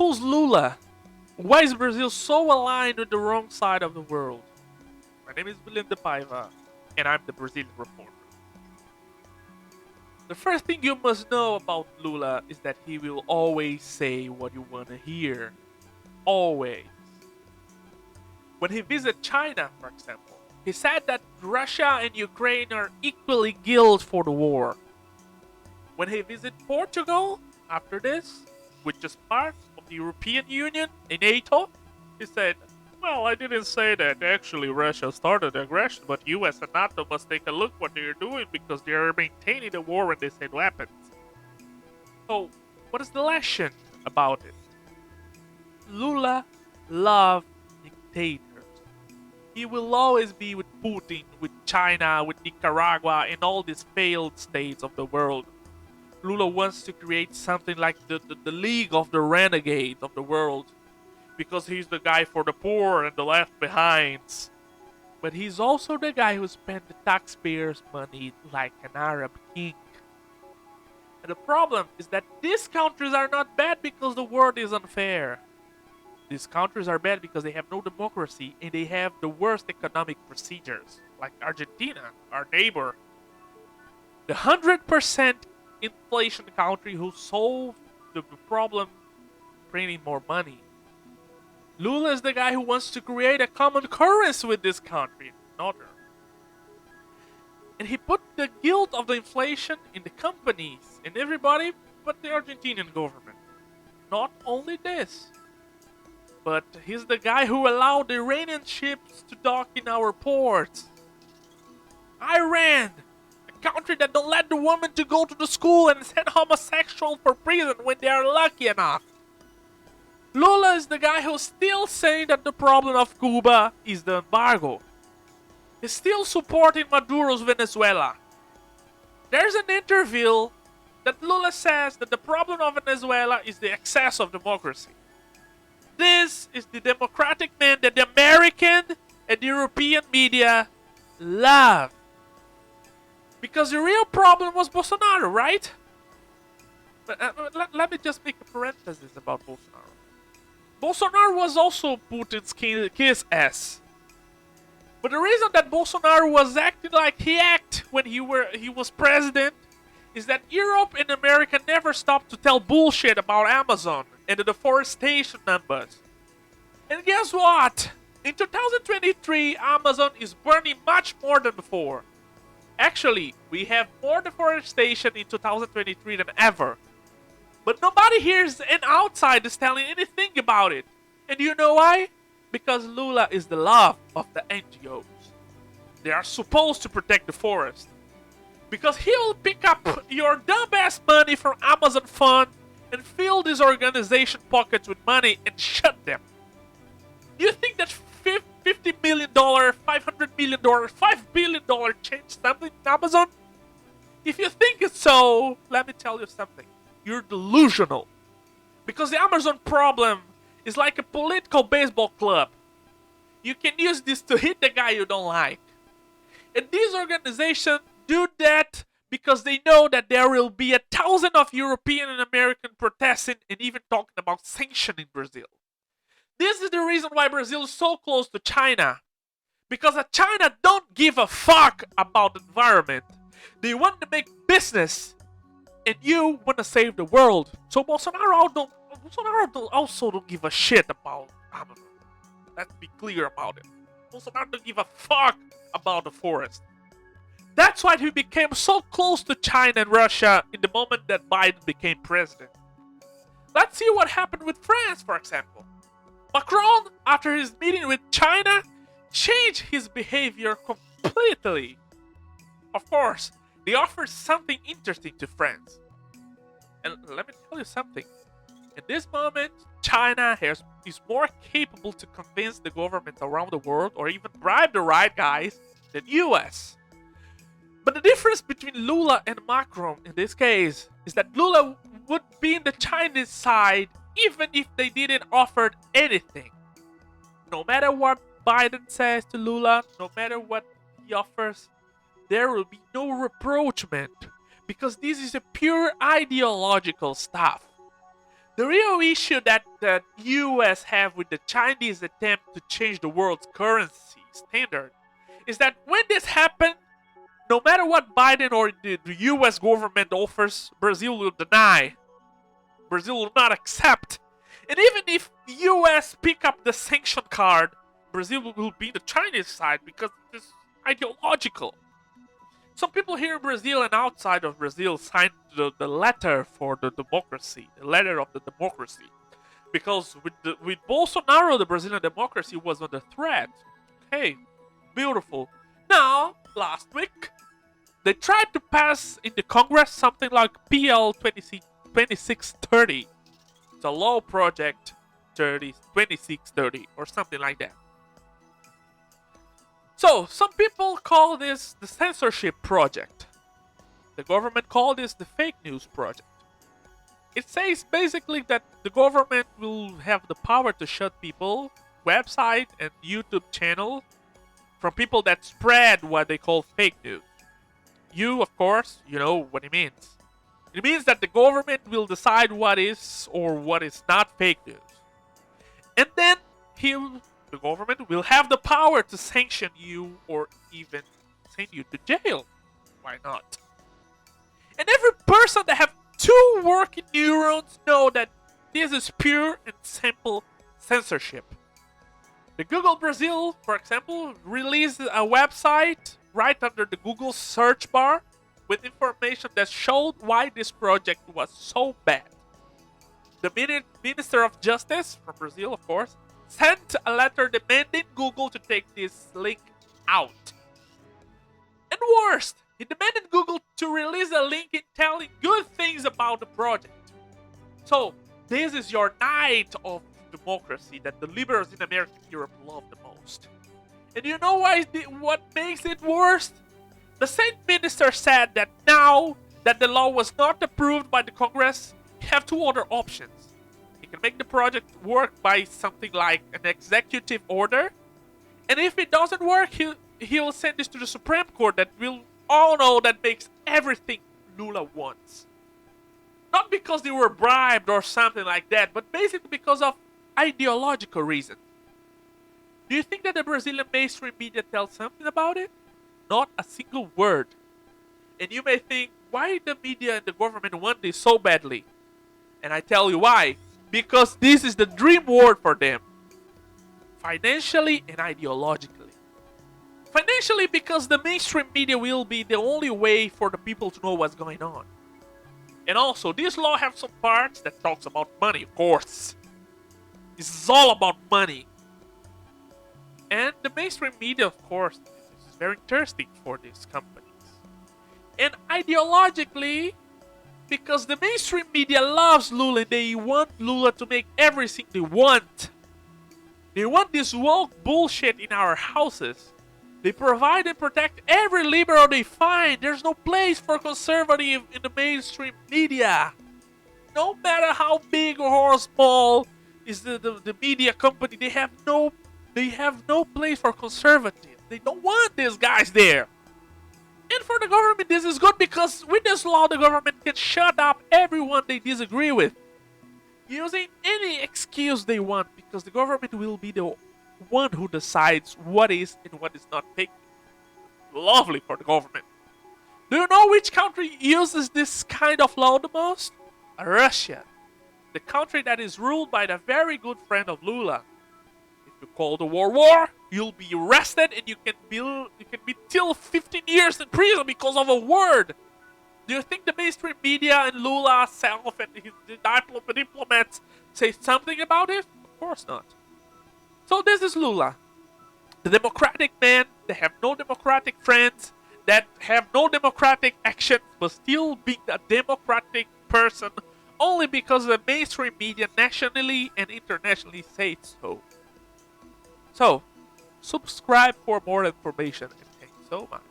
Who's Lula? Why is Brazil so aligned with the wrong side of the world? My name is William de Paiva, and I'm the Brazilian reporter. The first thing you must know about Lula is that he will always say what you want to hear. Always. When he visited China, for example, he said that Russia and Ukraine are equally guilty for the war. When he visited Portugal, after this, which is part of the European Union and NATO, he said, well, I didn't say that. Actually, Russia started the aggression, but US and NATO must take a look what they're doing because they are maintaining the war when they send weapons. So, what is the lesson about it? Lula loves dictators. He will always be with Putin, with China, with Nicaragua, and all these failed states of the world. Lula wants to create something like the League of the Renegades of the world, because he's the guy for the poor and the left behinds. But he's also the guy who spent the taxpayers' money like an Arab king. And the problem is that these countries are not bad because the world is unfair. These countries are bad because they have no democracy and they have the worst economic procedures, like Argentina, our neighbor. The 100% inflation country who solved the problem printing more money. Lula is the guy who wants to create a common currency with this country, another. And he put the guilt of the inflation in the companies and everybody but the Argentinian government. Not only this, but he's the guy who allowed the Iranian ships to dock in our ports. Iran, a country that don't let the woman to go to the school and send homosexuals for prison when they are lucky enough. Lula is the guy who's still saying that the problem of Cuba is the embargo. He's still supporting Maduro's Venezuela. There's an interview that Lula says that the problem of Venezuela is the excess of democracy. This is the democratic man that the American and the European media love. Because the real problem was Bolsonaro, right? But let me just make a parenthesis about Bolsonaro. Bolsonaro was also Putin's kiss ass. But the reason that Bolsonaro was acting like he acted when he was president is that Europe and America never stopped to tell bullshit about Amazon and the deforestation numbers. And guess what? In 2023, Amazon is burning much more than before. Actually, we have more deforestation in 2023 than ever. But nobody here and outside is telling anything about it. And you know why? Because Lula is the love of the NGOs. They are supposed to protect the forest. Because he will pick up your dumbass money from Amazon Fund and fill this organization pockets with money and shut them. You think that $50 million, $500 million, $5 billion changed something in Amazon? If you think it's so, let me tell you something. You're delusional. Because the Amazon problem is like a political baseball club. You can use this to hit the guy you don't like. And these organizations do that because they know that there will be 1,000 of European and American protesting and even talking about sanctioning Brazil. This is the reason why Brazil is so close to China. Because China don't give a fuck about the environment. They want to make business. And you want to save the world. So Bolsonaro also don't give a shit about Amazon. Let's be clear about it. Bolsonaro don't give a fuck about the forest. That's why he became so close to China and Russia in the moment that Biden became president. Let's see what happened with France, for example. Macron, after his meeting with China, changed his behavior completely. Of course, they offered something interesting to France. And let me tell you something. In this moment, China is more capable to convince the governments around the world or even bribe the right guys than US. But the difference between Lula and Macron in this case is that Lula would be in the Chinese side even if they didn't offer anything. No matter what Biden says to Lula, no matter what he offers, there will be no reproachment because this is a pure ideological stuff. The real issue that the US have with the Chinese attempt to change the world's currency standard is that when this happened, no matter what Biden or the US government offers, Brazil will deny. Brazil will not accept. And even if US pick up the sanction card, Brazil will be the Chinese side because it is ideological. Some people here in Brazil and outside of Brazil signed the letter for the democracy, the letter of the democracy. Because with Bolsonaro, the Brazilian democracy was under threat. Okay, beautiful. Now, last week, they tried to pass in the Congress something like PL 2630. It's a law project 2630 or something like that. So, some people call this the censorship project. The government called this the fake news project. It says basically that the government will have the power to shut people, website and YouTube channel from people that spread what they call fake news. You, of course, you know what it means. It means that the government will decide what is or what is not fake news. And then the government will have the power to sanction you or even send you to jail. Why not? And every person that have two working neurons know that this is pure and simple censorship. The Google Brazil, for example, released a website right under the Google search bar with information that showed why this project was so bad. The Minister of Justice from Brazil, of course, sent a letter demanding Google to take this link out. And worst, he demanded Google to release a link in telling good things about the project. So, this is your night of democracy that the liberals in America and Europe love the most. And you know what makes it worse? The same minister said that now that the law was not approved by the Congress, you have two other options. He can make the project work by something like an executive order, and if it doesn't work, he'll send this to the Supreme Court that will all know that makes everything Lula wants. Not because they were bribed or something like that, but basically because of ideological reasons. Do you think that the Brazilian mainstream media tells something about it? Not a single word. And you may think, why the media and the government want this so badly? And I tell you why. Because this is the dream world for them. Financially and ideologically. Financially, because the mainstream media will be the only way for the people to know what's going on. And also, this law has some parts that talks about money, of course. This is all about money. And the mainstream media, of course, is very interesting for these companies. And ideologically, because the mainstream media loves Lula, they want Lula to make everything they want. They want this woke bullshit in our houses. They provide and protect every liberal they find. There's no place for conservative in the mainstream media. No matter how big or small is the media company, they have no place for conservative. They don't want these guys there. And for the government, this is good because with this law, the government can shut up everyone they disagree with, using any excuse they want, because the government will be the one who decides what is and what is not fake. Lovely for the government. Do you know which country uses this kind of law the most? Russia. The country that is ruled by the very good friend of Lula. If you call the war, you'll be arrested and you can be till 15 years in prison because of a word. Do you think the mainstream media and Lula self and his diplomats say something about it? Of course not. So this is Lula, the democratic man that have no democratic friends, that have no democratic actions, but still being a democratic person only because the mainstream media nationally and internationally say so. So, subscribe for more information and thanks so much.